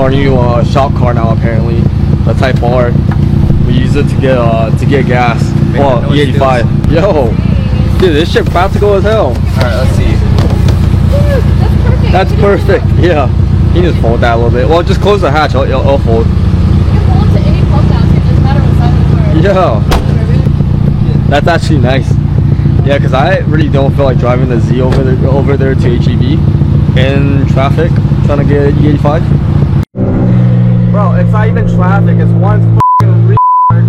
our new shop car now. Apparently, the Type R. We use it to get gas. Well, E85. Yo, dude, this shit practical as hell. All right, let's see. That's perfect. Yeah, you just fold that a little bit. Well, just close the hatch. I'll fold. Yeah, that's actually nice. Yeah, because I really don't feel like driving the Z over there to HEB in traffic, trying to get E85. Bro, it's not even traffic. It's one f***ing retard.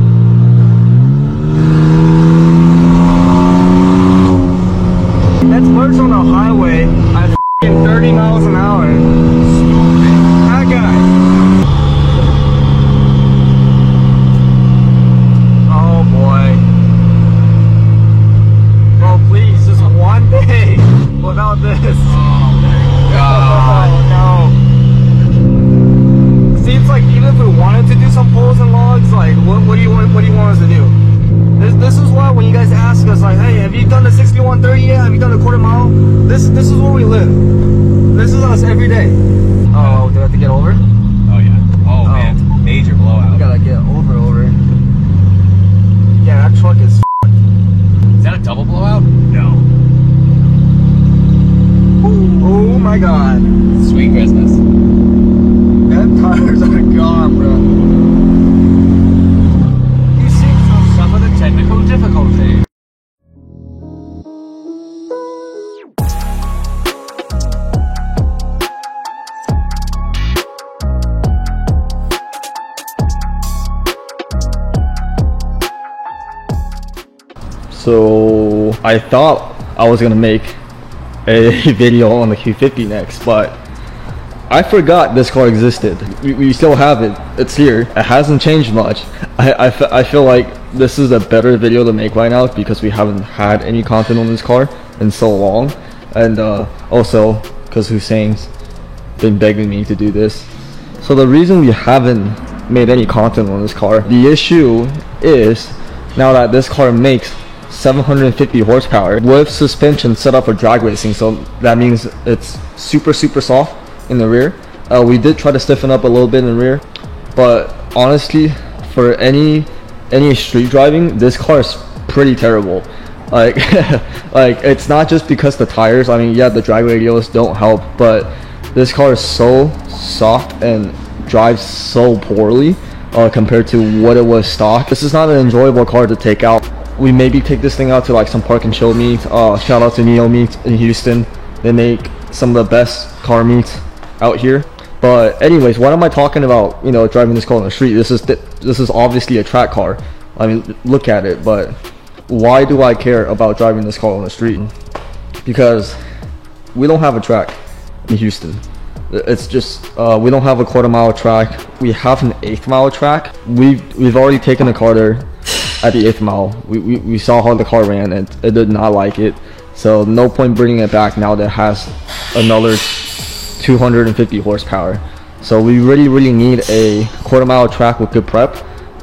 That's worse on the highway at f***ing 30 miles an hour. That guy. Oh boy. Bro, please, just one day without this. Oh my god. Oh no. Seems like even if we wanted to do some pulls and logs, like what do you want us to do? This is why when you guys ask us like, hey, have you done the 6130 yet? Have you done the quarter mile? This is where we live. This is us every day. Oh, do I have to get over? Oh yeah. Oh man, major blowout. We gotta get over. Yeah, that truck is Is that a double blowout? No. oh my god. Sweet Christmas. Them tires are gone, bro. You see some of the technical difficulty. So I thought I was gonna make a video on the Q50 next, but I forgot this car existed. We still have it. It's here. It hasn't changed much. I feel like this is a better video to make right now because we haven't had any content on this car in so long, and also because Hussein's been begging me to do this. So the reason we haven't made any content on this car, the issue is now that this car makes 750 horsepower with suspension set up for drag racing, so that means it's super soft in the rear. We did try to stiffen up a little bit in the rear, but honestly, for any street driving, this car is pretty terrible. Like like it's not just because the tires, I mean, yeah, the drag radials don't help, but this car is so soft and drives so poorly compared to what it was stock. This is not an enjoyable car to take out. We maybe take this thing out to like some park and chill meet. Shout out to Neo Meat in Houston. They make some of the best car meats out here. But anyways, what am I talking about, you know, driving this car on the street? This is obviously a track car. I mean, look at it. But why do I care about driving this car on the street? Because we don't have a track in Houston. It's just we don't have a quarter mile track. We have an 1/8 mile track. We've already taken the car there at the 8th mile. We saw how the car ran and it did not like it, so no point bringing it back now that it has another 250 horsepower. So we really need a quarter mile track with good prep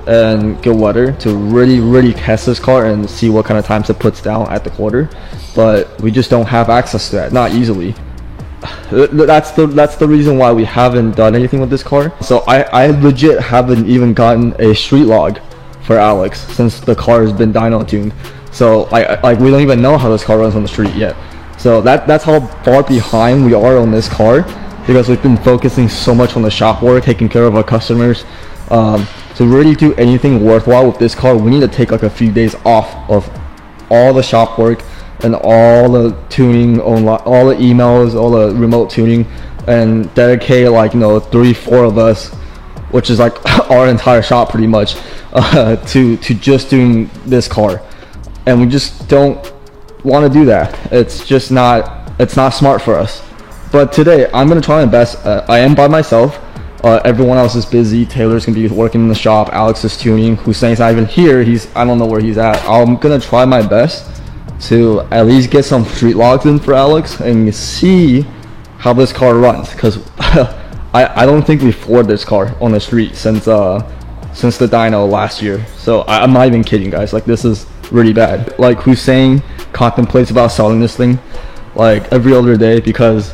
and good weather to really test this car and see what kind of times it puts down at the quarter, but we just don't have access to that, not easily. That's the reason why we haven't done anything with this car. So I legit haven't even gotten a street log for Alex since the car has been dyno tuned. So like we don't even know how this car runs on the street yet. So that's how far behind we are on this car, because we've been focusing so much on the shop work, taking care of our customers. To really do anything worthwhile with this car, we need to take like a few days off of all the shop work and all the tuning, all the emails, all the remote tuning, and dedicate like, you know, 3-4 of us, which is like our entire shop pretty much, to just doing this car. And we just don't want to do that. It's just not, it's not smart for us. But today I'm gonna try my best. I am by myself. Everyone else is busy. Taylor's gonna be working in the shop, Alex is tuning, Hussein's not even here. I don't know where he's at. I'm gonna try my best to at least get some street logs in for Alex and see how this car runs, because I don't think we floored this car on the street since the dyno last year. So I'm not even kidding, guys. Like, this is really bad. Like, Hussein contemplates about selling this thing like every other day because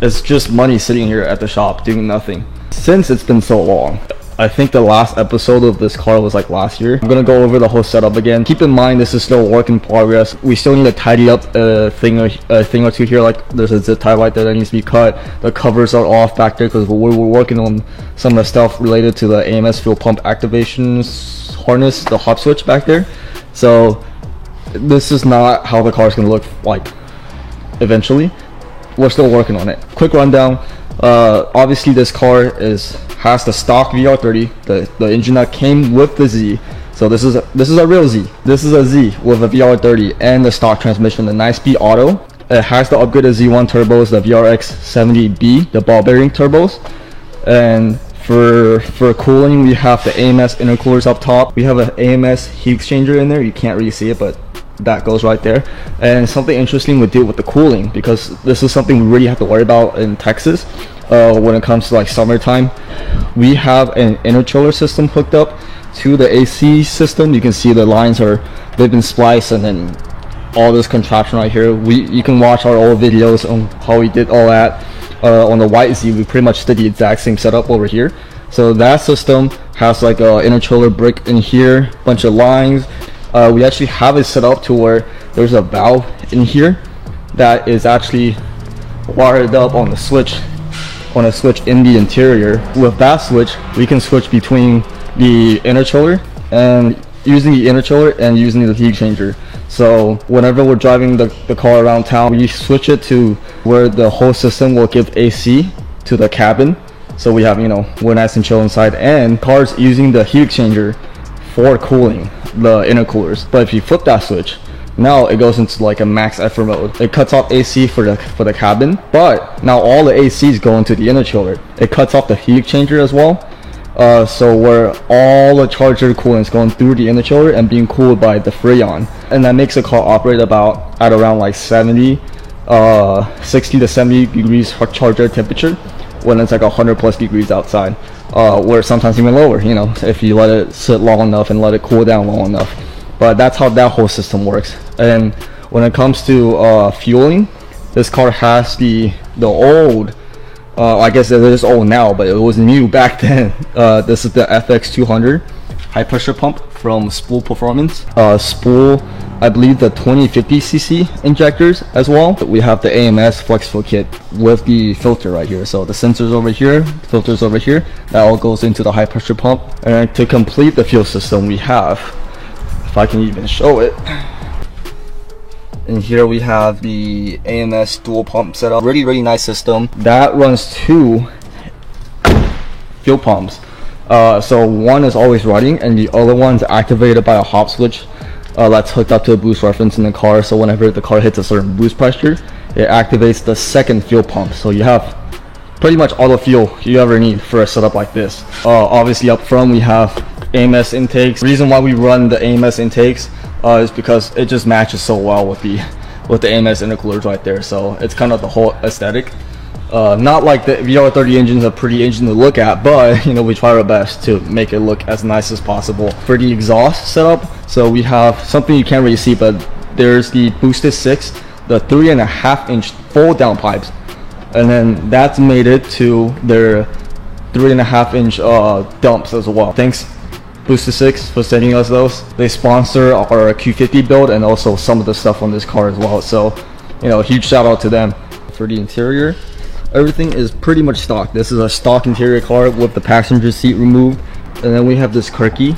it's just money sitting here at the shop doing nothing. Since it's been so long, I think the last episode of this car was like last year. I'm gonna go over the whole setup again. Keep in mind this is still a work in progress. We still need to tidy up a thing or two here. Like there's a zip tie right there that needs to be cut. The covers are off back there because we're working on some of the stuff related to the AMS fuel pump activations harness, the hop switch back there. So this is not how the car is gonna look like eventually. We're still working on it. Quick rundown. Obviously this car has the stock VR30, the engine that came with the Z. So this is a real Z. This is a Z with a VR30 and the stock transmission, the 9-speed auto. It has the upgraded Z1 turbos, the VRX70B, the ball bearing turbos. And for cooling, we have the AMS intercoolers up top. We have an AMS heat exchanger in there. You can't really see it, but that goes right there. And something interesting we did with the cooling, because this is something we really have to worry about in Texas when it comes to like summertime. We have an interchiller system hooked up to the AC system. You can see the lines they've been spliced, and then all this contraption right here. You can watch our old videos on how we did all that. On the White Z, we pretty much did the exact same setup over here. So that system has like a interchiller brick in here, bunch of lines. We actually have it set up to where there's a valve in here that is actually wired up on a switch in the interior. With that switch, we can switch between the interchiller and using the interchiller and using the heat exchanger. So whenever we're driving the car around town, we switch it to where the whole system will give AC to the cabin. So we have, we're nice and chill inside, and cars using the heat exchanger for cooling the intercoolers. But if you flip that switch, now it goes into like a max effort mode. It cuts off AC for the cabin, but now all the ACs go into the interchiller. It cuts off the heat exchanger as well. So where all the charger coolant is going through the interchiller and being cooled by the Freon, and that makes the car operate at around like 60 to 70 degrees charger temperature when it's like 100+ degrees outside, where sometimes even lower, if you let it sit long enough and let it cool down long enough. But that's how that whole system works. And when it comes to fueling, this car has the old, I guess it is old now, but it was new back then. This is the FX200 high pressure pump from Spool Performance. Spool, I believe, the 2050cc injectors as well. We have the AMS flex fuel kit with the filter right here. So the sensors over here, filters over here, that all goes into the high pressure pump. And to complete the fuel system, we have, if I can even show it, and here we have the AMS dual pump setup. Really nice system that runs 2 fuel pumps. So one is always running and the other one's activated by a hop switch that's hooked up to a boost reference in the car. So whenever the car hits a certain boost pressure, it activates the second fuel pump. So you have pretty much all the fuel you ever need for a setup like this. Obviously up front we have AMS intakes. The reason why we run the AMS intakes is because it just matches so well with the AMS intercoolers right there. So it's kind of the whole aesthetic. Not like the VR30 engine is a pretty engine to look at, but we try our best to make it look as nice as possible. For the exhaust setup, so we have something you can't really see, but there's the Boosted 6, the 3.5-inch fold down pipes, and then that's made it to their 3.5-inch dumps as well. Thanks Boosted 6 for sending us those. They sponsor our Q50 build and also some of the stuff on this car as well. So huge shout out to them. For the interior, everything is pretty much stock. This is a stock interior car with the passenger seat removed, and then we have this Kirky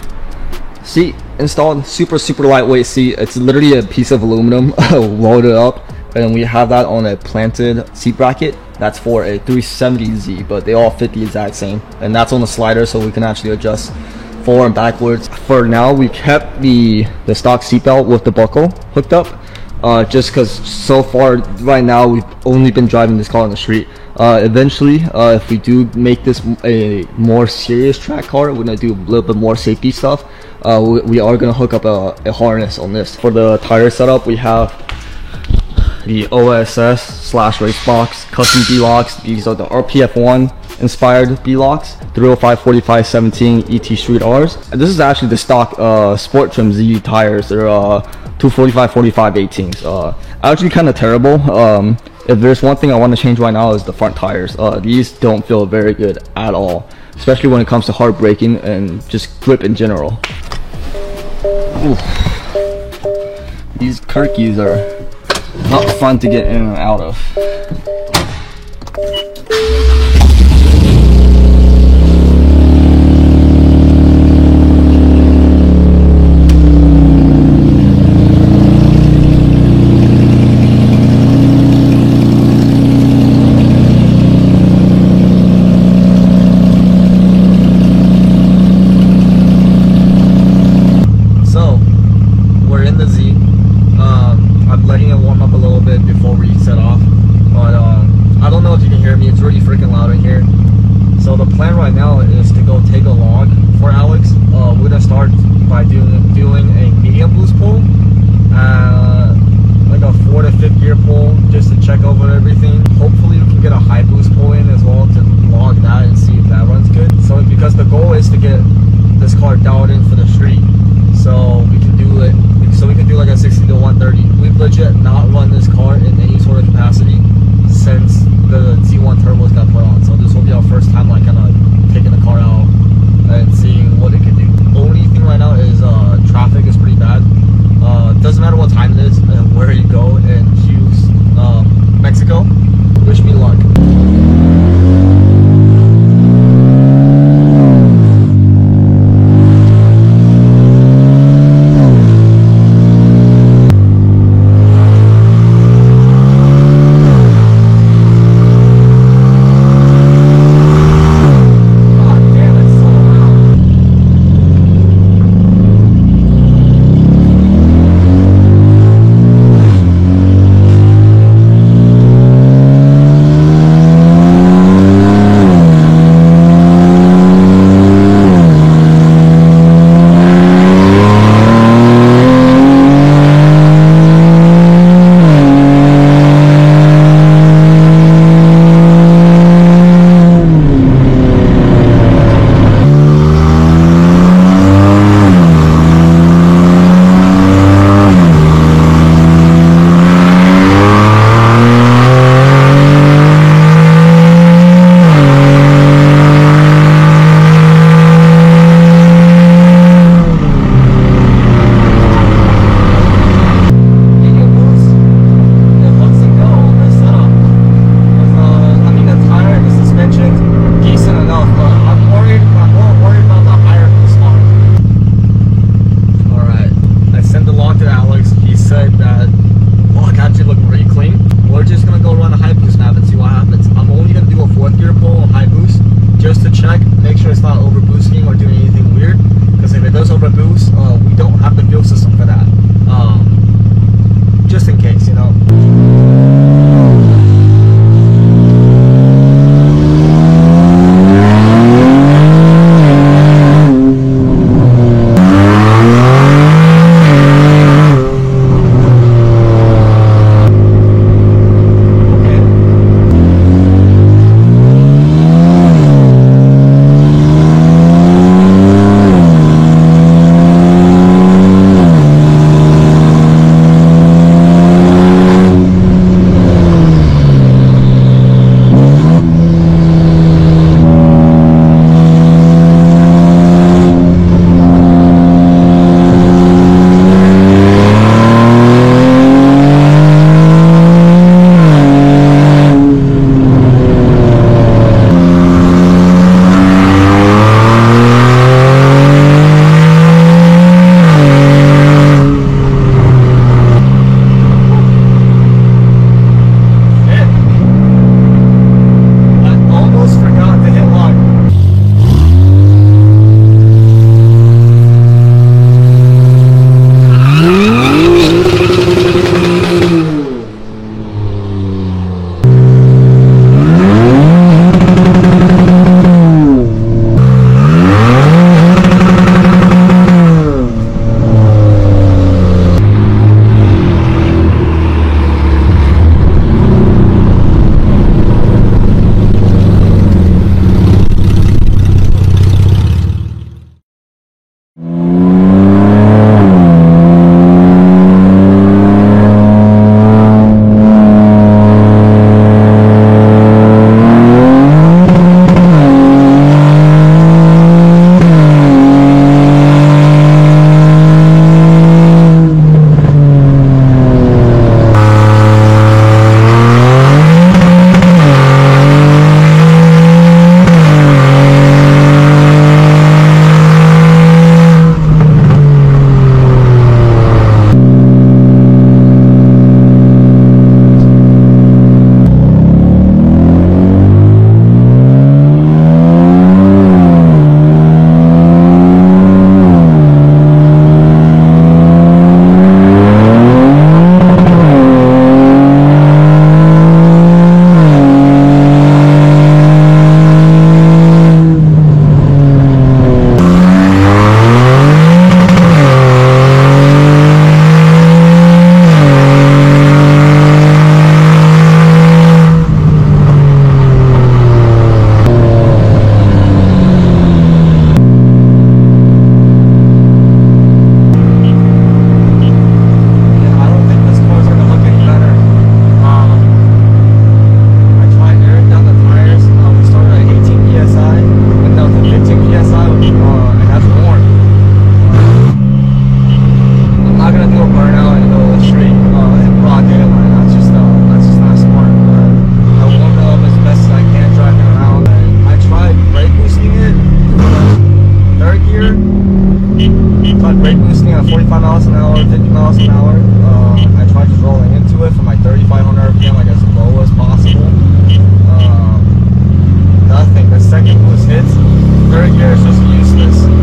seat installed. Super lightweight seat. It's literally a piece of aluminum loaded up, and we have that on a planted seat bracket. That's for a 370Z, but they all fit the exact same, and that's on the slider, so we can actually adjust forward and backwards. For now, we kept the stock seatbelt with the buckle hooked up, just because so far right now we've only been driving this car on the street. Eventually, if we do make this a more serious track car, we're gonna do a little bit more safety stuff. We are gonna hook up a harness on this. For the tire setup, we have the OSS/race box custom B-locks. These are the RPF1 inspired B-locks, 305 45 17 ET Street Rs. And this is actually the stock Sport Trim Z tires. They're 245, 45, 18s. Actually kind of terrible. If there's one thing I want to change right now is the front tires. These don't feel very good at all, especially when it comes to hard braking and just grip in general. Oof. These Kirkis are not fun to get in and out of. So the plan right now is to go take a log for Alex. We're gonna start by doing a medium boost pull, like a 4th to 5th gear pull, just to check over everything. Hopefully we can get a high boost pull in as well to log that and see if that runs good. So because the goal is to get this car dialed in for the street, so we can do it. So we can do like a 60 to 130. We've legit not run this car in any sort of capacity since the Z1 turbos got put on. So this will be our first time like kind of taking the car out and seeing what it can do. The only thing right now is traffic is pretty bad. Doesn't matter what time it is and where you go in Hughes, Mexico. Wish me luck. miles an hour, 50 miles an hour. I tried just rolling into it for my 3,500 RPM, like as low as possible. Nothing. The second boost hits, third gear is just useless.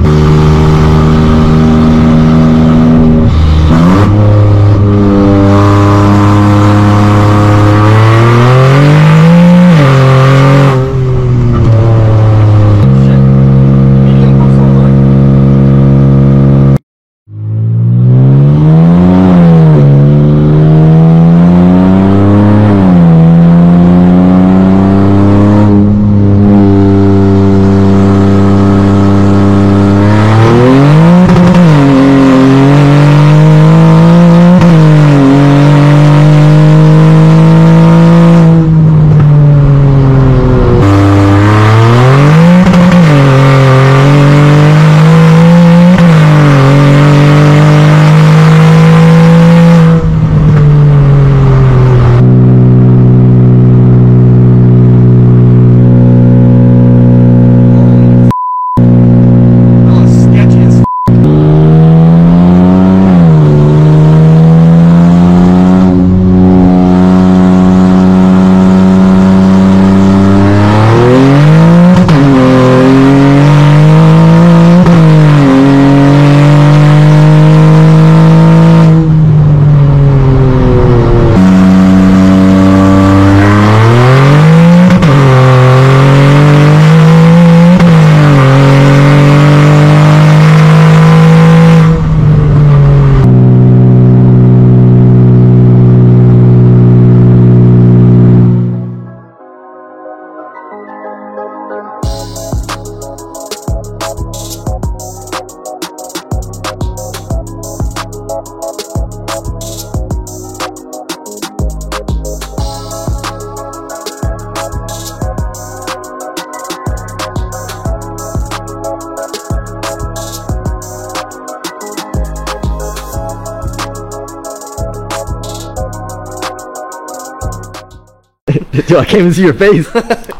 Dude, I can't even see your face.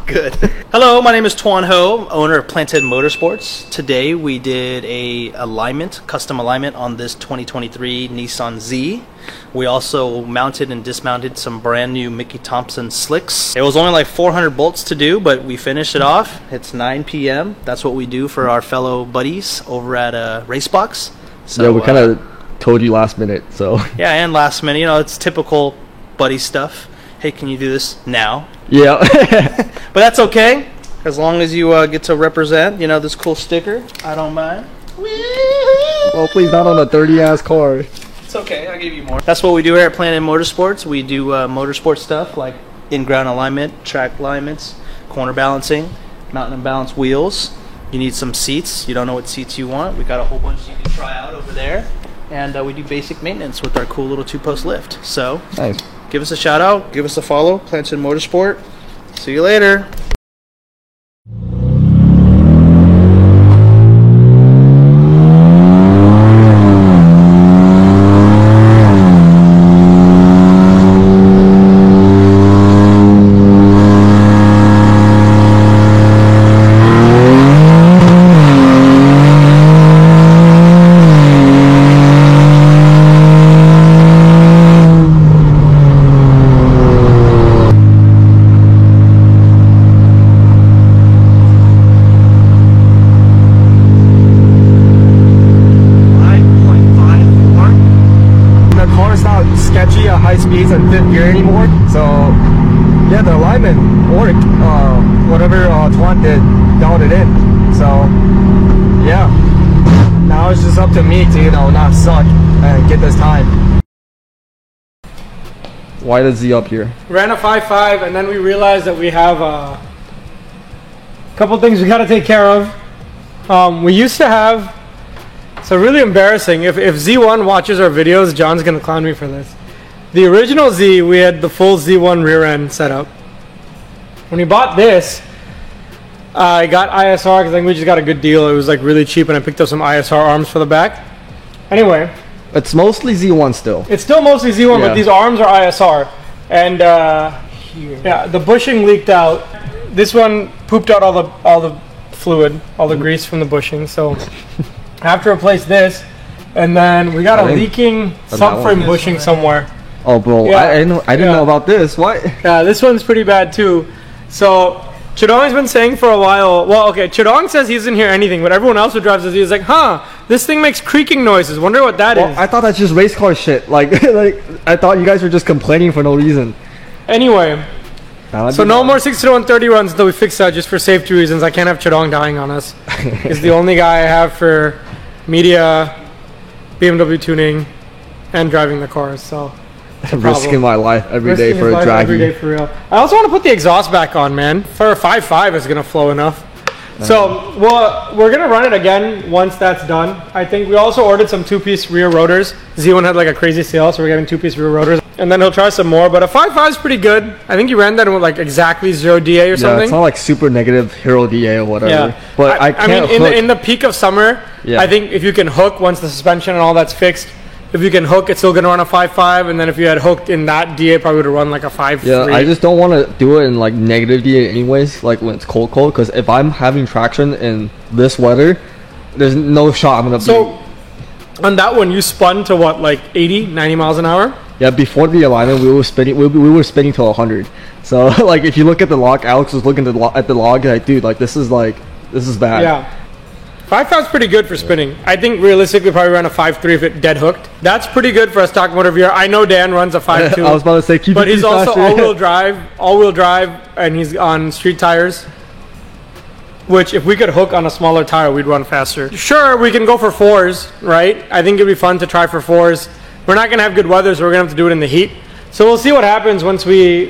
Good. Hello, my name is Tuan Ho, owner of Planted Motorsports. Today we did a custom alignment on this 2023 Nissan Z. We also mounted and dismounted some brand new Mickey Thompson slicks. It was only like 400 bolts to do, but we finished it off. It's 9 p.m. That's what we do for our fellow buddies over at Racebox. So, yeah, we kind of told you last minute, so. Yeah, and last minute, you know, it's typical buddy stuff. Hey, can you do this now? Yeah. But that's okay, as long as you get to represent, you know, this cool sticker. I don't mind. Well, please, not on a 30-ass car. It's okay, I'll give you more. That's what we do here at Planted Motorsports. We do motorsport stuff like in-ground alignment, track alignments, corner balancing, mountain and balance wheels. You need some seats. You don't know what seats you want. We got a whole bunch you can try out over there. And we do basic maintenance with our cool little two-post lift. So, nice. Give us a shout out, give us a follow, Planted Motorsport. See you later. Speeds in fifth gear anymore, so yeah, the alignment worked. Whatever Tuan did, dialed it in. So yeah, now it's just up to me to, you know, not suck and get this time. Why the Z up here? Ran a 5.5 and then we realized that we have a couple things we got to take care of. We used to have, so really embarrassing, if Z1 watches our videos, John's gonna clown me for this. The original Z, we had the full Z1 rear end setup. When we bought this, I got ISR because I think we just got a good deal. It was like really cheap, and I picked up some ISR arms for the back. Anyway, it's mostly Z1 still. It's still mostly Z1, yeah. But these arms are ISR, and yeah, the bushing leaked out. This one pooped out all the fluid, all the grease from the bushing. So I have to replace this. And then we got a I think- leaking that subframe one. bushing somewhere. Oh, bro, Yeah. I didn't Yeah. know about this. What? Yeah, this one's pretty bad too. So Chidong's been saying for a while. Well, okay, Chidong says he doesn't hear anything, but everyone else who drives this, he's like, "Huh, this thing makes creaking noises. Wonder what that is." Well, I thought that's just race car shit. Like, like I thought you guys were just complaining for no reason. Anyway, Nah, that'd so be no bad. more 60 to 130 runs until we fix that, just for safety reasons. I can't have Chidong dying on us. He's the only guy I have for media, BMW tuning, and driving the cars. So risking my life every day risking for his a life every day draggy. for real. I also want to put the exhaust back on, man. For a 5.5, it's gonna flow enough. So we're gonna run it again once that's done. I think we also ordered some 2-piece rear rotors. Z1 had like a crazy sale, so we're getting 2-piece rear rotors. And then he'll try some more. But a 5.5 is pretty good. I think he ran that with like exactly 0 DA or Yeah, something. it's not like super negative Hero DA or whatever. Yeah, But I can't mean, hook. in the peak of summer, Yeah. I think if you can hook once the suspension and all that's fixed, if you can hook, it's still gonna run a 5.5. And then if you had hooked in that DA, probably would have run like a 5.3. Yeah, I just don't want to do it in like negative DA anyways, like when it's cold, because if I'm having traction in this weather, there's no shot I'm gonna So on that one, you spun to what, like 80, 90 miles an hour? Yeah, before the alignment, we were spinning. We were spinning to 100. So like, if you look at the log, Alex was looking at the log, like, dude, like this is bad. Yeah. 5.5 is pretty good for spinning. I think realistically probably run a 5.3 if it dead hooked. That's pretty good for a stock motor VR. I know Dan runs a 5.2. I was about to say keep but it he's also faster. all-wheel drive, and he's on street tires. Which, if we could hook on a smaller tire, we'd run faster. Sure, we can go for 4s, right? I think it'd be fun to try for 4s. We're not gonna have good weather, so we're gonna have to do it in the heat. So we'll see what happens once we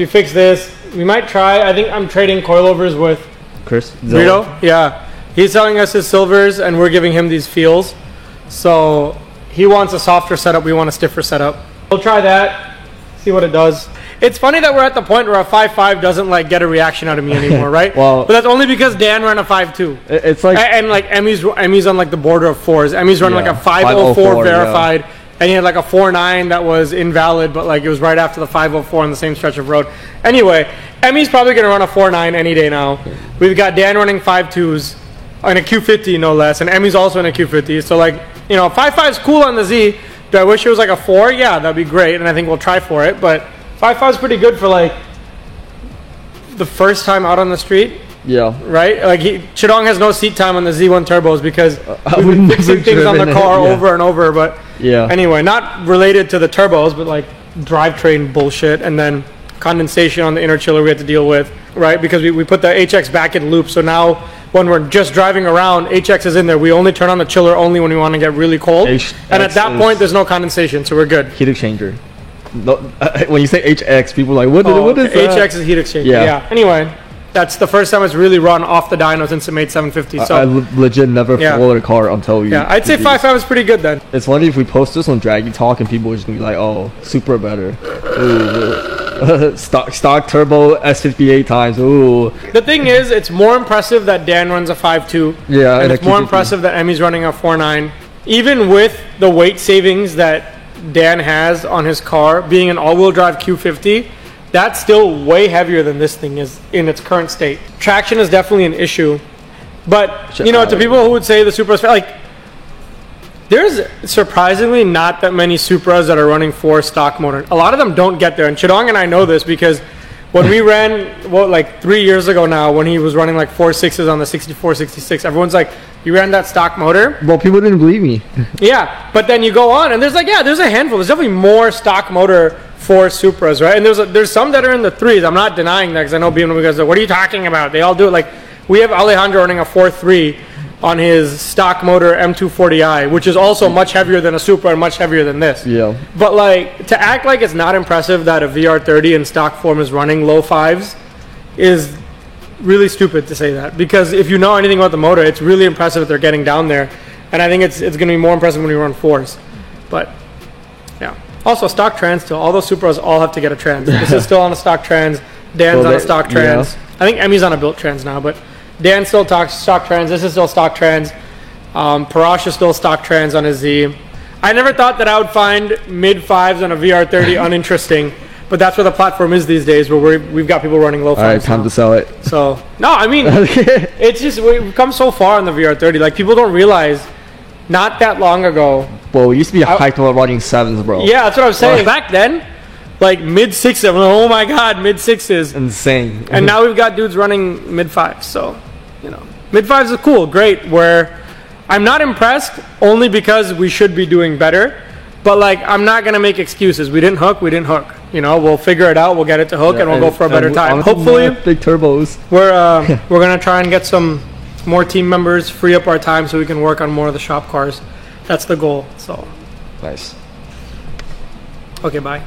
fix this. We might try. I think I'm trading coilovers with Chris Brito. Yeah, he's selling us his silvers, and we're giving him these feels. So he wants a softer setup. We want a stiffer setup. We'll try that. See what it does. It's funny that we're at the point where a 5.5 doesn't like get a reaction out of me anymore, right? Well- but that's only because Dan ran a 5.2. It's like And like Emmy's on like the border of 4s. Emmy's run like Yeah, a 504 504, verified, and he had like a 4.9 that was invalid, but like it was right after the 504 on the same stretch of road. Anyway, Emmy's probably gonna run a 4.9 any day now. We've got Dan running 5.2s in a Q50 no less, and Emmy's also in a Q50. So like 5.5 is cool on the Z. Do I wish it was like a 4? Yeah, that'd be great, and I think we'll try for it. But 5.5 is pretty good for like the first time out on the street. yeah. Right? Like Chidong has no seat time on the Z1 turbos because we've we've been never fixing things on the driven it, car yeah. over and over. But Yeah. anyway, not related to the turbos, but like drivetrain bullshit, and then condensation on the inner chiller we had to deal with, right? Because we put the HX back in loop, so now when we're just driving around, HX is in there. We only turn on the chiller only when we want to get really cold, HX and at that is- point there's no condensation, so we're good. Heat exchanger. No, when you say HX, people are like, what is that? HX is heat exchanger. Yeah. Yeah. Anyway, that's the first time it's really run off the dyno since it made 750. So I legit never Yeah. followed a car until you. yeah, I'd say you- 5.5 is pretty good then. It's funny if we post this on Draggy Talk and people are just gonna be like, "Oh, super better." Ooh. stock turbo S58 times. Ooh. The thing is, it's more impressive that Dan runs a 5.2. Yeah, and and it's a more Q50. impressive that Emmy's running a 4.9. Even with the weight savings that Dan has on his car, being an all-wheel drive Q50, that's still way heavier than this thing is in its current state. Traction is definitely an issue. But, to people who would say the Supra is like, there's surprisingly not that many Supras that are running 4 stock motor. A lot of them don't get there. And Chidong and I know this because when we ran, 3 years ago now, when he was running like 4.6s on the 64, 66, everyone's like, you ran that stock motor? Well, people didn't believe me. Yeah, but then you go on and there's a handful. There's definitely more stock motor for Supras, right? And there's some that are in the 3s. I'm not denying that because I know BMW guys are like, what are you talking about? They all do it. Like, we have Alejandro running a 4.3 on his stock motor M240i, which is also much heavier than a Supra and much heavier than this. Yeah. But like, to act like it's not impressive that a VR30 in stock form is running low 5s is really stupid to say that, because if you know anything about the motor, it's really impressive that they're getting down there, and I think it's going to be more impressive when we run 4s. But yeah, also stock trans still. All those Supras all have to get a trans. This is still on a stock trans. Dan's on a stock trans. Yeah. I think Emmy's on a built trans now, but Dan still talks stock trans. This is still stock trans. Parash is still stock trans on his Z. I never thought that I would find mid 5s on a VR30 uninteresting, but that's where the platform is these days, where we've got people running low 5s. All right, time now. to sell it. So no, I mean, it's just we've come so far on the VR30. Like, people don't realize not that long ago. Well, we used to be hyped about running 7s, bro. Yeah, that's what I was saying. Back then, like mid 6s, I'm like, oh my god, mid 6s. Insane. And now we've got dudes running mid 5s. So, you know, mid 5s is cool, great. Where I'm not impressed only because we should be doing better. But like, I'm not gonna make excuses. We didn't hook. You know, we'll figure it out. We'll get it to hook, and we'll go for a better time. Hopefully, big turbos. We're gonna try and get some more team members, free up our time so we can work on more of the shop cars. That's the goal. So Nice. okay, bye.